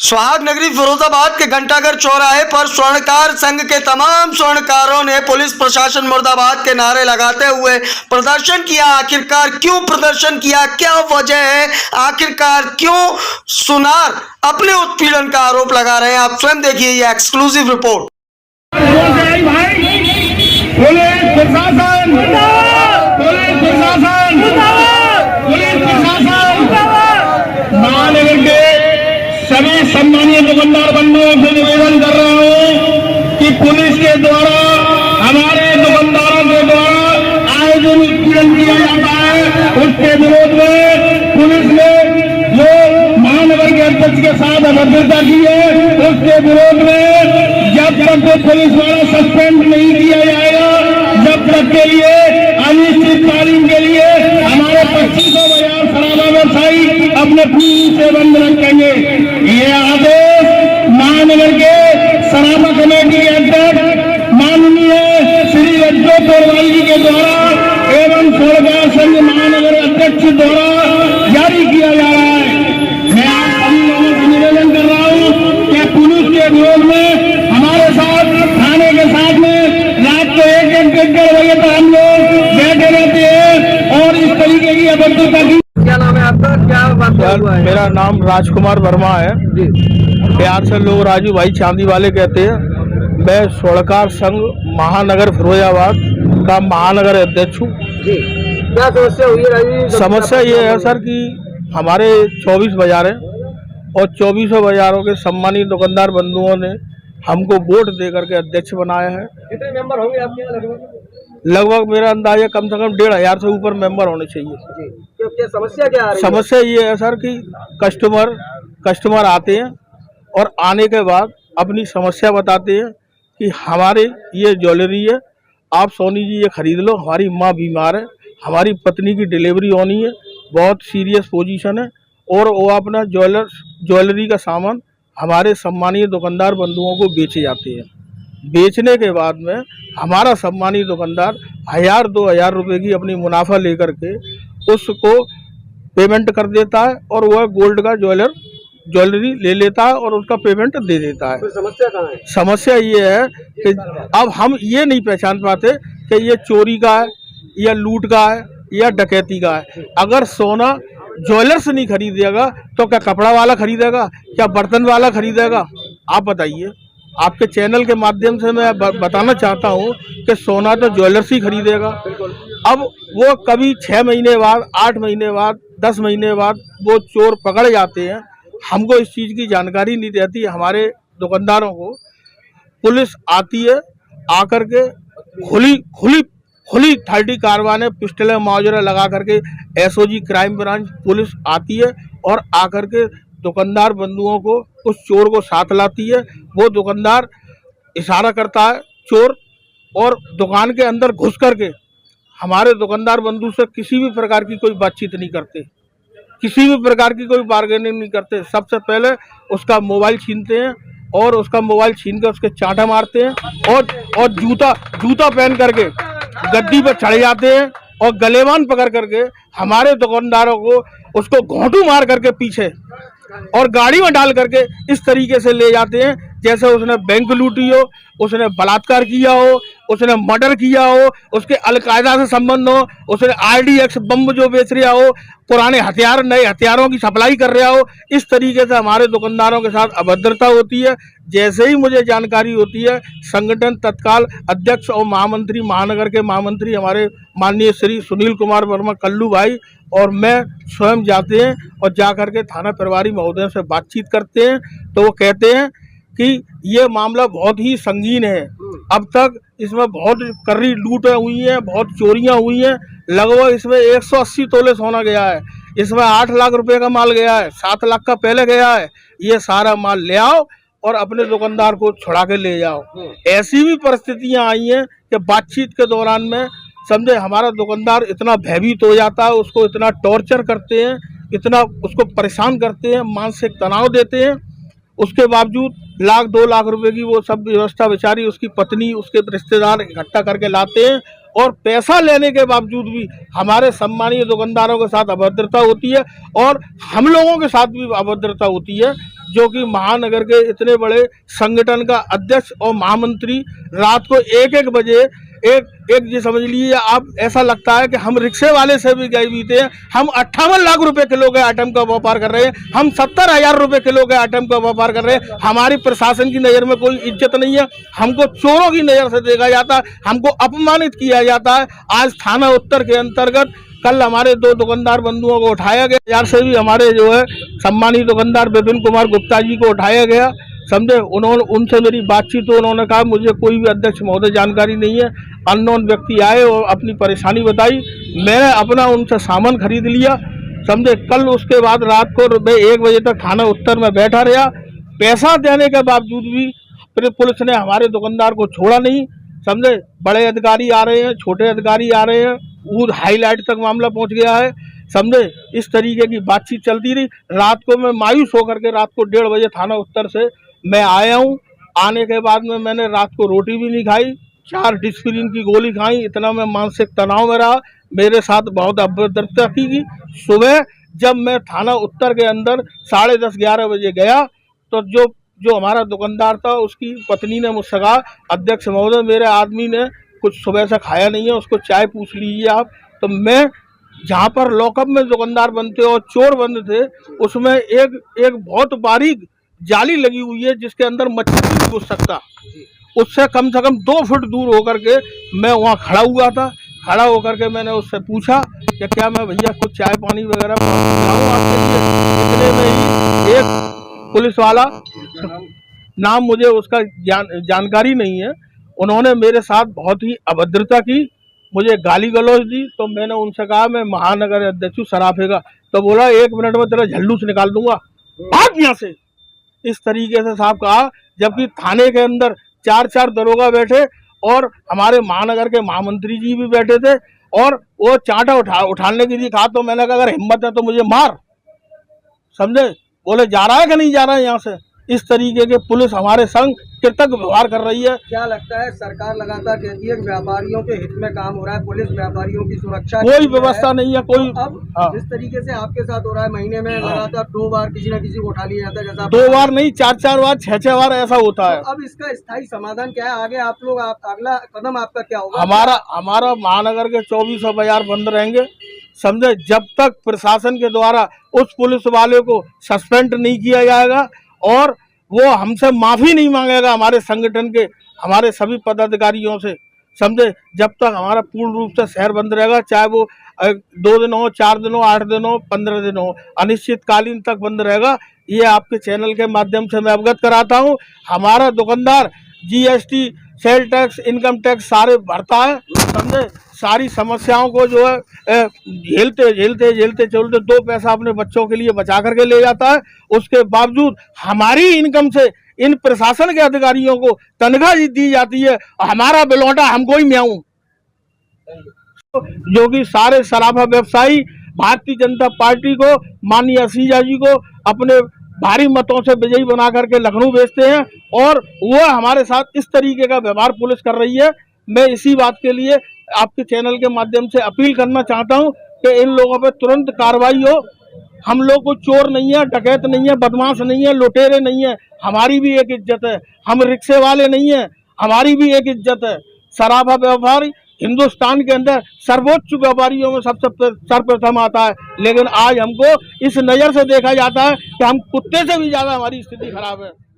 सुहाग नगरी फिरोजाबाद के घंटाघर चौराहे पर स्वर्णकार संघ के तमाम स्वर्णकारों ने पुलिस प्रशासन मुर्दाबाद के नारे लगाते हुए प्रदर्शन किया। आखिरकार क्यों प्रदर्शन किया, क्या वजह है, आखिरकार क्यों सुनार अपने उत्पीड़न का आरोप लगा रहे हैं, आप स्वयं देखिए ये एक्सक्लूसिव रिपोर्ट। महानगर के सभी सम्मानीय दुकानदार बंधुओं से निवेदन कर रहा हूं कि पुलिस के द्वारा हमारे दुकानदारों के द्वारा आए दिन उत्पीड़न किया जाता है, उसके विरोध में पुलिस ने जो महानगर के अध्यक्ष के साथ अभद्रता की है, उसके विरोध में जब तक वो पुलिस द्वारा सस्पेंड नहीं किया जाएगा, जब तक के लिए अनिश्चितकालीन के लिए हमारे 2500 बाजार शराबा व्यवसायी अपने पीढ़ी से बंद रखेंगे। ये आदेश महानगर के शराबा कमेटी के अध्यक्ष माननीय श्री रज्जो तोरवाल जी के द्वारा एवं स्वर्णकार संघ महानगर अध्यक्ष द्वारा जारी किया जा रहा है। मैं आप सभी लोगों से निवेदन कर रहा हूँ कि पुलिस के विरोध में हमारे साथ थाने के साथ में रात को 1-1 बजे तक हम लोग बैठे रहते हैं और इस तरीके की अभद्रता की। क्या नाम है आपका, क्या बात हुआ है? मेरा नाम राजकुमार वर्मा है जी। प्यार से लोग राजू भाई चांदी वाले कहते हैं। मैं स्वर्णकार संघ महानगर फिरोजाबाद का महानगर अध्यक्ष हूँ जी। क्या समस्या हुई है राजू जी? समस्या ये है सर कि हमारे 24 बाजार हैं और 24 बाजारों के सम्मानित दुकानदार बंधुओं ने हमको वोट दे करके अध्यक्ष बनाया है। कितने मेंबर होंगे आपके यहाँ लगभग? लगभग मेरा अंदाजा कम से कम 1500 से ऊपर मेंबर होने चाहिए जी। क्या समस्या क्या आ रही है? समस्या ये है सर कि कस्टमर आते हैं और आने के बाद अपनी समस्या बताते हैं कि हमारे ये ज्वेलरी है, आप सोनी जी ये खरीद लो, हमारी माँ बीमार है, हमारी पत्नी की डिलीवरी होनी है, बहुत सीरियस पोजीशन है, और वो अपना ज्वेलरी का सामान हमारे सम्मानीय दुकानदार बंधुओं को बेचे जाते हैं। बेचने के बाद में हमारा सम्मानित दुकानदार 1000-2000 रुपये की अपनी मुनाफा लेकर के उसको पेमेंट कर देता है और वह गोल्ड का ज्वेलरी ले लेता है और उसका पेमेंट दे देता है। तो समस्या कहाँ है? समस्या ये है कि अब हम ये नहीं पहचान पाते कि ये चोरी का है या लूट का है या डकैती का है। अगर सोना ज्वेलर्स नहीं खरीदेगा तो क्या कपड़ा वाला खरीदेगा, क्या बर्तन वाला खरीदेगा? आप बताइए। आपके चैनल के माध्यम से मैं बताना चाहता हूं कि सोना तो ज्वेलर्स ही खरीदेगा। अब वो कभी 6 महीने बाद, 8 महीने बाद, 10 महीने बाद वो चोर पकड़ जाते हैं। हमको इस चीज़ की जानकारी नहीं रहती। हमारे दुकानदारों को पुलिस आती है, आकर के खुली 30 कारवाने पिस्टलें मौजरा लगा करके SOG क्राइम ब्रांच पुलिस आती है और आकर के दुकानदार बंधुओं को उस चोर को साथ लाती है। वो दुकानदार इशारा करता है चोर, और दुकान के अंदर घुस करके हमारे दुकानदार बंधु से किसी भी प्रकार की कोई बातचीत नहीं करते, किसी भी प्रकार की कोई बार्गेनिंग नहीं करते। सबसे पहले उसका मोबाइल छीनते हैं और उसका मोबाइल छीन कर उसके चांटा मारते हैं और जूता पहन करके गद्दी पर चढ़ जाते हैं और गलेवान पकड़ करके हमारे दुकानदारों को उसको घोंटू मार करके पीछे और गाड़ी में डाल करके इस तरीके से ले जाते हैं जैसे उसने बैंक लूटी हो, उसने बलात्कार किया हो, उसने मर्डर किया हो, उसके अलकायदा से संबंध हो, उसने RDX बम जो बेच रहा हो, पुराने हथियार नए हथियारों की सप्लाई कर रहा हो। इस तरीके से हमारे दुकानदारों के साथ अभद्रता होती है। जैसे ही मुझे जानकारी होती है, संगठन तत्काल अध्यक्ष और महामंत्री, महानगर के महामंत्री हमारे माननीय श्री सुनील कुमार वर्मा कल्लू भाई और मैं स्वयं जाते हैं और जाकर के थाना प्रभारी महोदय से बातचीत करते हैं। तो वो कहते हैं कि ये मामला बहुत ही संगीन है, अब तक इसमें बहुत कर्री लूटें हुई हैं, बहुत चोरियां हुई हैं, लगभग इसमें 180 तोले सोना गया है, इसमें 8 लाख रुपए का माल गया है, 7 लाख का पहले गया है। ये सारा माल ले आओ और अपने दुकानदार को छुड़ा के ले जाओ। ऐसी भी परिस्थितियां आई हैं कि बातचीत के दौरान में समझे हमारा दुकानदार इतना भयभीत हो जाता है, उसको इतना टॉर्चर करते हैं, इतना उसको परेशान करते हैं, मानसिक तनाव देते हैं। उसके बावजूद 1-2 लाख रुपए की वो सब व्यवस्था बेचारी उसकी पत्नी, उसके रिश्तेदार इकट्ठा करके लाते हैं और पैसा लेने के बावजूद भी हमारे सम्मानीय दुकानदारों के साथ अभद्रता होती है और हम लोगों के साथ भी अभद्रता होती है। जो कि महानगर के इतने बड़े संगठन का अध्यक्ष और महामंत्री रात को 1-1 बजे एक जी समझ लीजिए आप, ऐसा लगता है कि हम रिक्शे वाले से भी गए बीते हैं। हम 58 लाख रुपए किलो के आइटम का व्यापार कर रहे हैं, हम 70,000 रुपए किलो के आइटम का व्यापार कर रहे हैं। हमारी प्रशासन की नज़र में कोई इज्जत नहीं है, हमको चोरों की नज़र से देखा जाता है, हमको अपमानित किया जाता है। आज थाना उत्तर के अंतर्गत कल हमारे 2 दुकानदार बंधुओं को उठाया गया, यार से भी हमारे जो है सम्मानित दुकानदार विपिन कुमार गुप्ता जी को उठाया गया, समझे। उनसे मेरी बातचीत तो उन्होंने कहा मुझे कोई भी अध्यक्ष महोदय जानकारी नहीं है। अननोन व्यक्ति आए और अपनी परेशानी बताई, मैंने अपना उनसे सामान खरीद लिया, समझे। कल उसके बाद रात को मैं 1 बजे तक थाना उत्तर में बैठा रहा। पैसा देने के बावजूद भी फिर पुलिस ने हमारे दुकानदार को छोड़ा नहीं, समझे। बड़े अधिकारी आ रहे हैं, छोटे अधिकारी आ रहे हैं, वो हाईलाइट तक मामला पहुंच गया है, समझे। इस तरीके की बातचीत चलती रही। रात को मैं मायूस होकर के रात को 1:30 बजे थाना उत्तर से मैं आया हूँ। आने के बाद में मैंने रात को रोटी भी नहीं खाई, 4 डिस्प्रिन की गोली खाई, इतना मैं मानसिक तनाव में रहा। मेरे साथ बहुत अभद्रता की। सुबह जब मैं थाना उत्तर के अंदर 10:30-11 बजे गया तो जो हमारा दुकानदार था उसकी पत्नी ने मुझसे कहा, अध्यक्ष महोदय मेरे आदमी ने कुछ सुबह से खाया नहीं है, उसको चाय पूछ लीजिए आप। तो मैं जहाँ पर लॉकअप में दुकानदार बनते और चोर बंद थे, उसमें एक बहुत बारीक जाली लगी हुई है जिसके अंदर मच्छर नहीं घुस सकता। उससे कम से कम 2 फुट दूर होकर के मैं वहाँ खड़ा हुआ था। खड़ा होकर के मैंने उससे पूछा कि क्या मैं भैया कुछ चाय पानी वगैरह लाऊं आपके लिए। इतने में ही एक पुलिस वाला, नाम मुझे उसका जानकारी नहीं है, उन्होंने मेरे साथ बहुत ही अभद्रता की, मुझे गाली गलौज दी। तो मैंने उनसे कहा मैं महानगर अध्यक्ष हूँ सराफे का। तो बोला 1 मिनट में तेरा झल्लूस निकाल दूंगा, भाग यहाँ से। इस तरीके से साहब कहा, जबकि थाने के अंदर 4 दरोगा बैठे और हमारे महानगर के महामंत्री जी भी बैठे थे और वो चांटा उठाने के लिए कहा। तो मैंने कहा अगर हिम्मत है तो मुझे मार, समझे। बोले जा रहा है कि नहीं जा रहा है यहाँ से। इस तरीके के पुलिस हमारे संग कृतज्ञ व्यवहार कर रही है। क्या लगता है सरकार लगातार कहती है कि व्यापारियों के हित में काम हो रहा है, पुलिस व्यापारियों की सुरक्षा कोई व्यवस्था नहीं है, कोई। अब जिस तरीके से आपके साथ हो रहा है, महीने में लगातार 2 बार किसी न किसी को उठा लिया जाता है, जैसा 2 बार नहीं 4 बार 6 बार ऐसा होता है। तो अब इसका स्थायी समाधान क्या है? आगे आप लोग अगला कदम आपका क्या होगा? हमारा महानगर के 24 बाजार बंद रहेंगे, समझे, जब तक प्रशासन के द्वारा उस पुलिस वाले को सस्पेंड नहीं किया जाएगा और वो हमसे माफ़ी नहीं मांगेगा हमारे संगठन के हमारे सभी पदाधिकारियों से, समझे। जब तक हमारा पूर्ण रूप से शहर बंद रहेगा, चाहे वो 2 दिन हो, 4 दिन हो, 8 दिन हो, 15 दिन हो, अनिश्चितकालीन तक बंद रहेगा। ये आपके चैनल के माध्यम से मैं अवगत कराता हूँ। हमारा दुकानदार GST, sale tax, income tax सारे भरता है, समझे। सारी समस्याओं को जो है झेलते चलते 2 पैसा अपने बच्चों के लिए बचा करके ले जाता है। उसके बावजूद हमारी इनकम से इन प्रशासन के अधिकारियों को तनख्वाह दी जाती है और हमारा बिलौटा हमको ही म्याऊं। जो कि सारे सराफा व्यवसायी भारतीय जनता पार्टी को, माननीय असीजा जी को अपने भारी मतों से विजयी बना करके लखनऊ भेजते हैं और वो हमारे साथ इस तरीके का व्यवहार पुलिस कर रही है। मैं इसी बात के लिए आपके चैनल के माध्यम से अपील करना चाहता हूं कि इन लोगों पर तुरंत कार्रवाई हो। हम लोग को चोर नहीं है, डकैत नहीं है, बदमाश नहीं है, लुटेरे नहीं है, हमारी भी एक इज्जत है। हम रिक्शे वाले नहीं है, हमारी भी एक इज्जत है। सराफा व्यापारी हिंदुस्तान के अंदर सर्वोच्च व्यापारियों में सबसे सर्वप्रथम आता है, लेकिन आज हमको इस नज़र से देखा जाता है कि हम कुत्ते से भी ज़्यादा हमारी स्थिति खराब है।